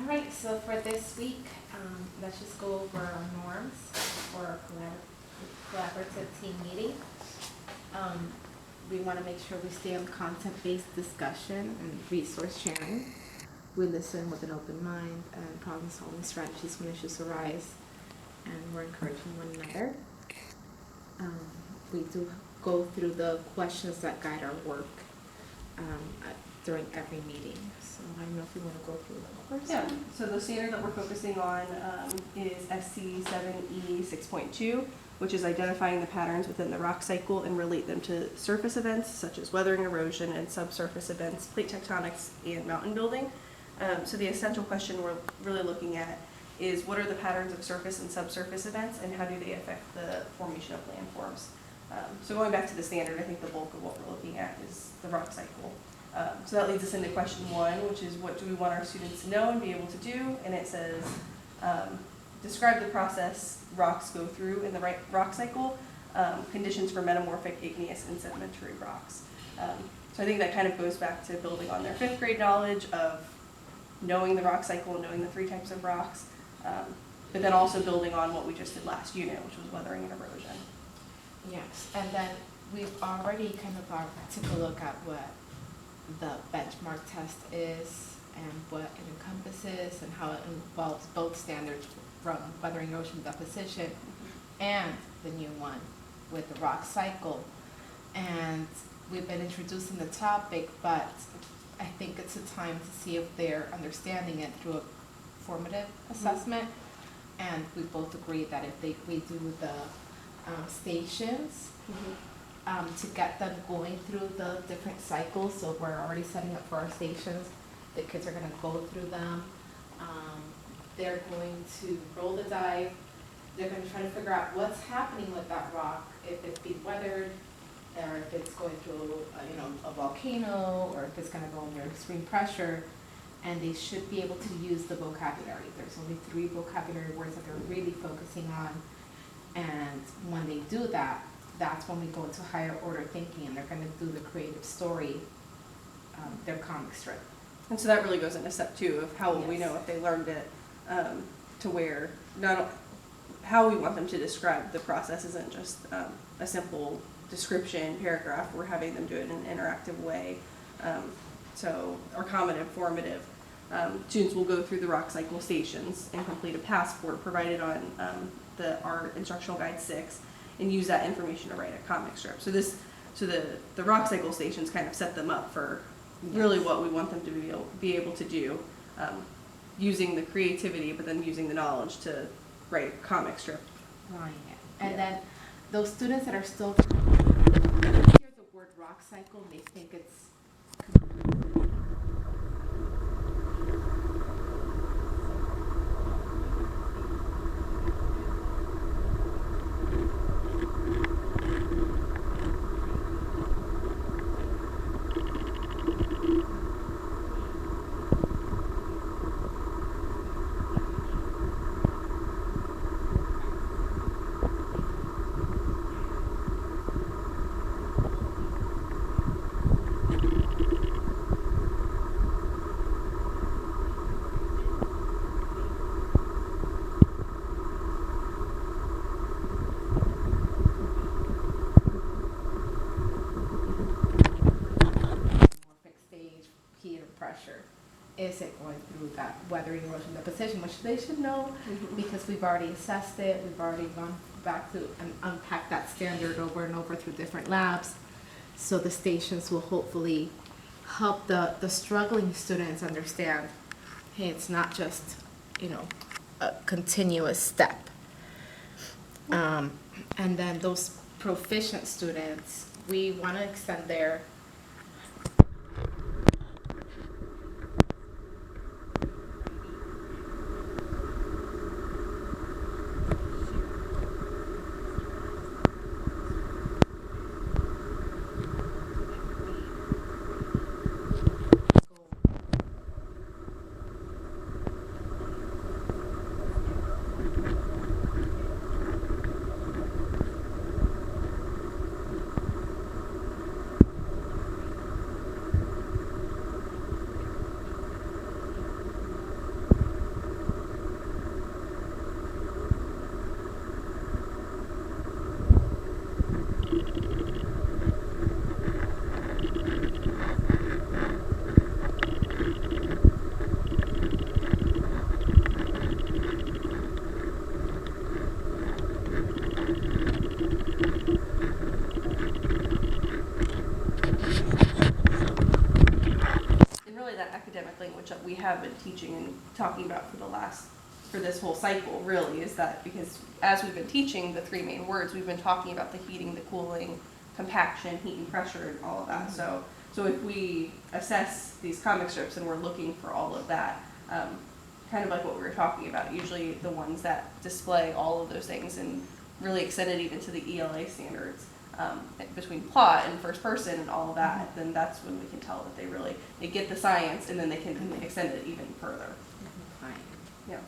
Right, so for this week, let's just go over our norms for our collaborative team meeting. We want to make sure we stay on content-based discussion and resource sharing. We listen with an open mind and problem-solving strategies when issues arise, and we're encouraging one another. We do go through the questions that guide our work during every meeting. So I don't know if you want to go through the first one. So the standard that we're focusing on is SC 7E 6.2, which is identifying the patterns within the rock cycle and relate them to surface events such as weathering, erosion, and subsurface events, plate tectonics, and mountain building. So the essential question we're really looking at is what are the patterns of surface and subsurface events, and how do they affect the formation of landforms? So going back to the standard, I think the bulk of what we're looking at is the rock cycle. So that leads us into question 1, which is what do we want our students to know and be able to do? And it says, describe the process rocks go through in the rock cycle, conditions for metamorphic, igneous, and sedimentary rocks. So I think that kind of goes back to building on their 5th grade knowledge of knowing the rock cycle and knowing the 3 types of rocks, but then also building on what we just did last unit, which was weathering and erosion. Yes, and then we've already kind of took a look at what the benchmark test is and what it encompasses and how it involves both standards from weathering, erosion, deposition, and the new one with the rock cycle. And we've been introducing the topic, but I think it's a time to see if they're understanding it through a formative assessment. And we both agree that if we do the stations to get them going through the different cycles, so we're already setting up for our stations. The kids are going to go through them. They're going to roll the dive. They're going to try to figure out what's happening with that rock, if it's being weathered, or if it's going through a volcano, or if it's going to go under extreme pressure. And they should be able to use the vocabulary. There's only 3 vocabulary words that they're really focusing on. And when they do that, that's when we go into higher order thinking, and they're going to do the creative story, their comic strip. And so that really goes into step 2 of how will we know if they learned it, to where how we want them to describe the process isn't just a simple description paragraph. We're having them do it in an interactive way. Or commentative, formative. Students will go through the rock cycle stations and complete a passport provided on our instructional guide 6, and use that information to write a comic strip. So the rock cycle stations kind of set them up for really what we want them to be able to do, using the creativity, but then using the knowledge to write a comic strip. Right. And then those students that are still hear the word rock cycle, they think it's pressure. Is it going through that weathering, erosion, deposition, which they should know because we've already assessed it. We've already gone back through and unpacked that standard over and over through different labs. So the stations will hopefully help the struggling students understand, hey, it's not just, a continuous step. And then those proficient students, we want to extend their have been teaching and talking about for this whole cycle really is that because as we've been teaching the three main words, we've been talking about the heating, the cooling, compaction, heat and pressure, and all of that. So if we assess these comic strips and we're looking for all of that, kind of like what we were talking about, usually the ones that display all of those things and really extend it even to the ELA standards, between plot and first person and all of that, then that's when we can tell that they get the science and then they can extend it even further. Fine. Yeah.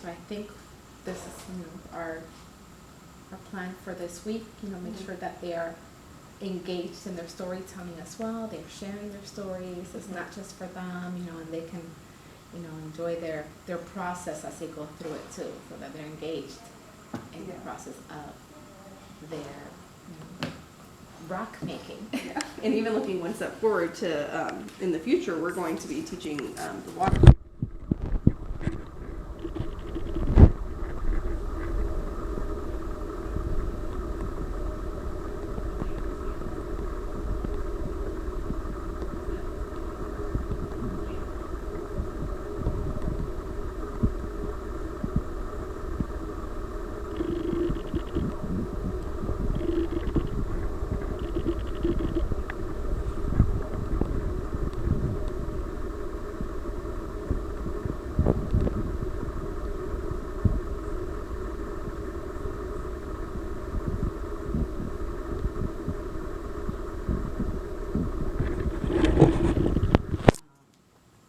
So I think this is, our plan for this week, make sure that they are engaged in their storytelling as well. They're sharing their stories. It's not just for them, and they can, enjoy their process as they go through it too, so that they're engaged in the process of their rock making. Yeah. And even looking one step forward to in the future, we're going to be teaching the water.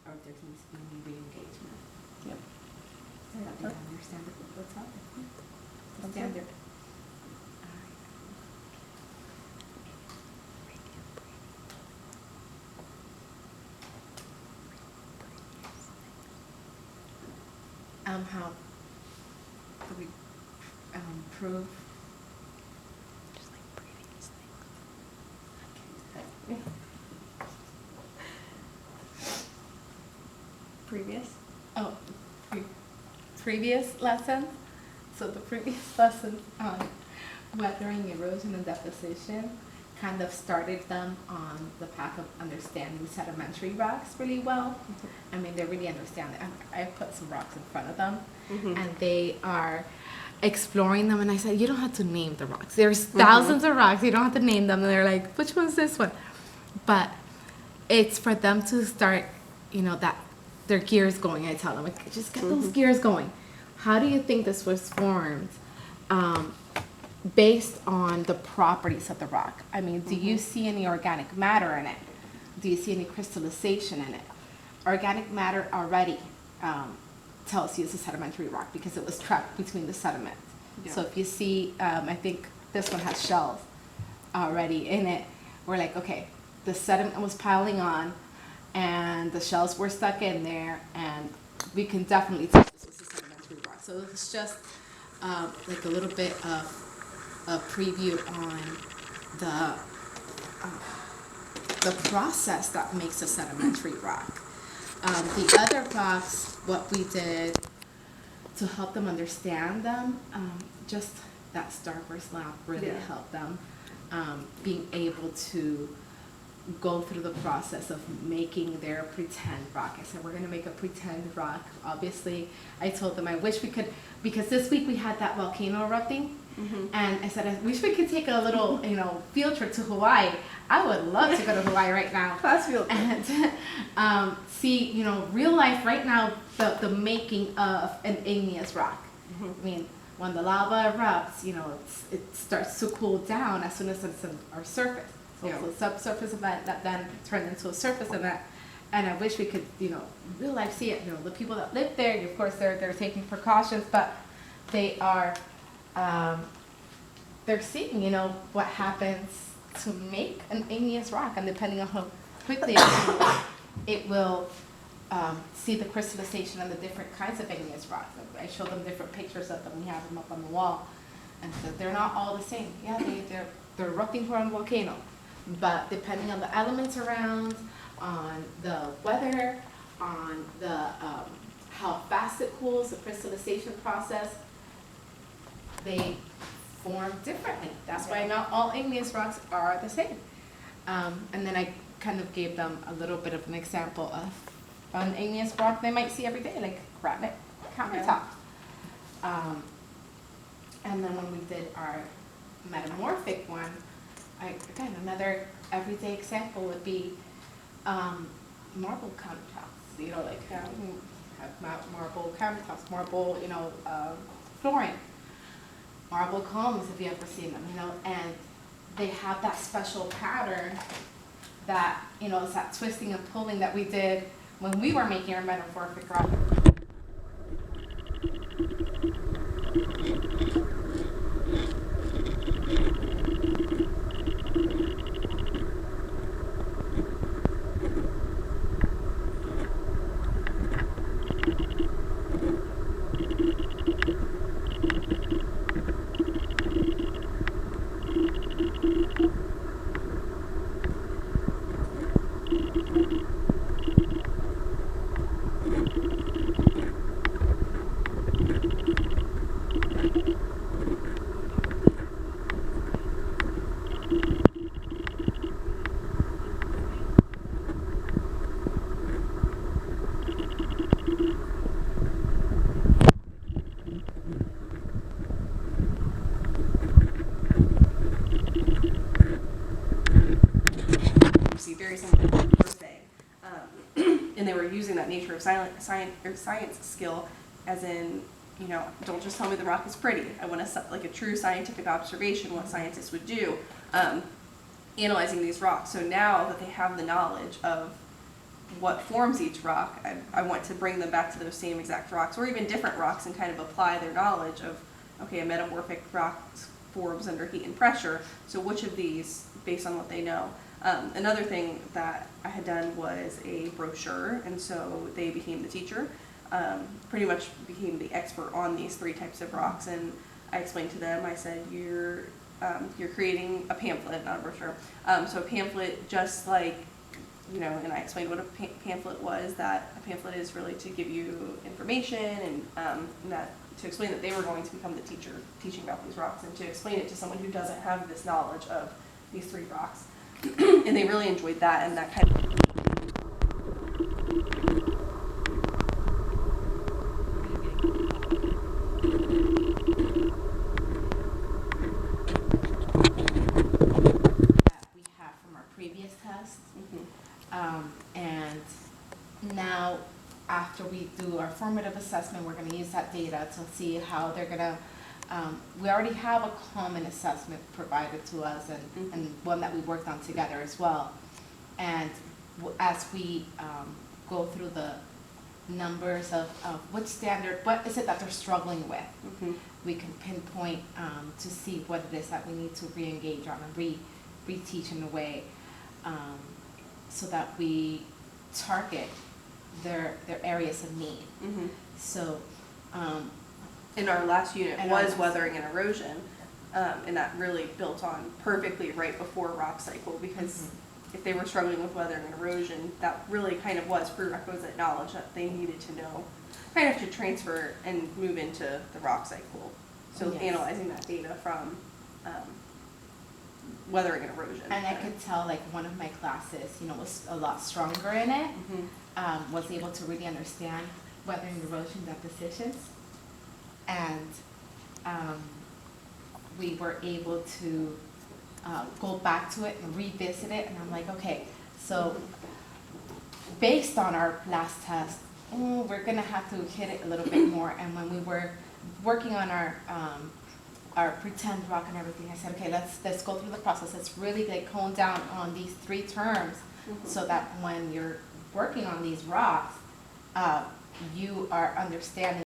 Or if there needs to be any re-engagement. Yep. So that they understand what's up. The Okay. standard. How do we prove? Just like previous things. Previous. Oh, previous lessons. So the previous lessons on weathering, erosion, and deposition kind of started them on the path of understanding sedimentary rocks really well. I mean, they really understand it. I put some rocks in front of them, and they are exploring them. And I said, you don't have to name the rocks. There's thousands of rocks. You don't have to name them. And they're like, which one's this one? But it's for them to start, that their gears going. I tell them, like, just get those gears going. How do you think this was formed? Based on the properties of the rock. I mean, do you see any organic matter in it? Do you see any crystallization in it? Organic matter already tells you it's a sedimentary rock because it was trapped between the sediment. Yeah. So if you see, I think this one has shells already in it. We're like, okay, the sediment was piling on and the shells were stuck in there, and we can definitely tell this was a sedimentary rock. So it's just like a little bit of a preview on the process that makes a sedimentary rock. The other rocks, what we did to help them understand them, just that Starburst lab really helped them being able to go through the process of making their pretend rock. I said, we're going to make a pretend rock. Obviously, I told them I wish we could, because this week we had that volcano erupting, and I said, I wish we could take a little, field trip to Hawaii. I would love to go to Hawaii right now. Class field trip. And see, real life right now, the making of an igneous rock. I mean, when the lava erupts, it starts to cool down as soon as it's on our surface. So it's a subsurface event that then turns into a surface event. And I wish we could, real life see it. The people that live there, of course, they're taking precautions, but they are, they're seeing, what happens to make an igneous rock, and depending on how quickly it will see the crystallization and the different kinds of igneous rocks. I showed them different pictures of them. We have them up on the wall, and so they're not all the same. Yeah, they're erupting from a volcano. But depending on the elements around, on the weather, on the how fast it cools, the crystallization process, they form differently. That's why not all igneous rocks are the same. And then I kind of gave them a little bit of an example of an igneous rock they might see every day, like granite countertop. And then when we did our metamorphic one, again, another everyday example would be marble countertops. You know, like have marble countertops, marble, flooring, marble combs if you ever seen them, and they have that special pattern that, it's that twisting and pulling that we did when we were making our metamorphic rock. Very similar to what you were saying. And they were using that nature of science skill as in, don't just tell me the rock is pretty. I want a true scientific observation, what scientists would do, analyzing these rocks. So now that they have the knowledge of what forms each rock, I want to bring them back to those same exact rocks, or even different rocks, and kind of apply their knowledge of, okay, a metamorphic rock forms under heat and pressure, so which of these, based on what they know. Another thing that I had done was a brochure, and so they became the teacher, pretty much became the expert on these 3 types of rocks, and I explained to them, I said, you're creating a pamphlet, not a brochure. So a pamphlet, just like, and I explained what a pamphlet was, that a pamphlet is really to give you information, and that to explain that they were going to become the teacher teaching about these rocks, and to explain it to someone who doesn't have this knowledge of these 3 rocks. And they really enjoyed that, and that kind of that we have from our previous test. And now, after we do our formative assessment, we're going to use that data to see how they're going to. We already have a common assessment provided to us, and one that we worked on together as well. And as we go through the numbers of which standard, what is it that they're struggling with, we can pinpoint to see what it is that we need to re-engage on and re-teach in a way, so that we target their areas of need. So. in our last unit was weathering and erosion, and that really built on perfectly right before rock cycle, because if they were struggling with weathering and erosion, that really kind of was prerequisite knowledge that they needed to know, kind of to transfer and move into the rock cycle. So analyzing that data from weathering and erosion. And I could tell, like, one of my classes, was a lot stronger in it, was able to really understand weathering and erosion depositions. And we were able to go back to it and revisit it, and I'm like, okay, so based on our last test, we're gonna have to hit it a little bit more. And when we were working on our pretend rock and everything, I said, okay, let's go through the process. Let's really hone down on these 3 terms, so that when you're working on these rocks, you are understanding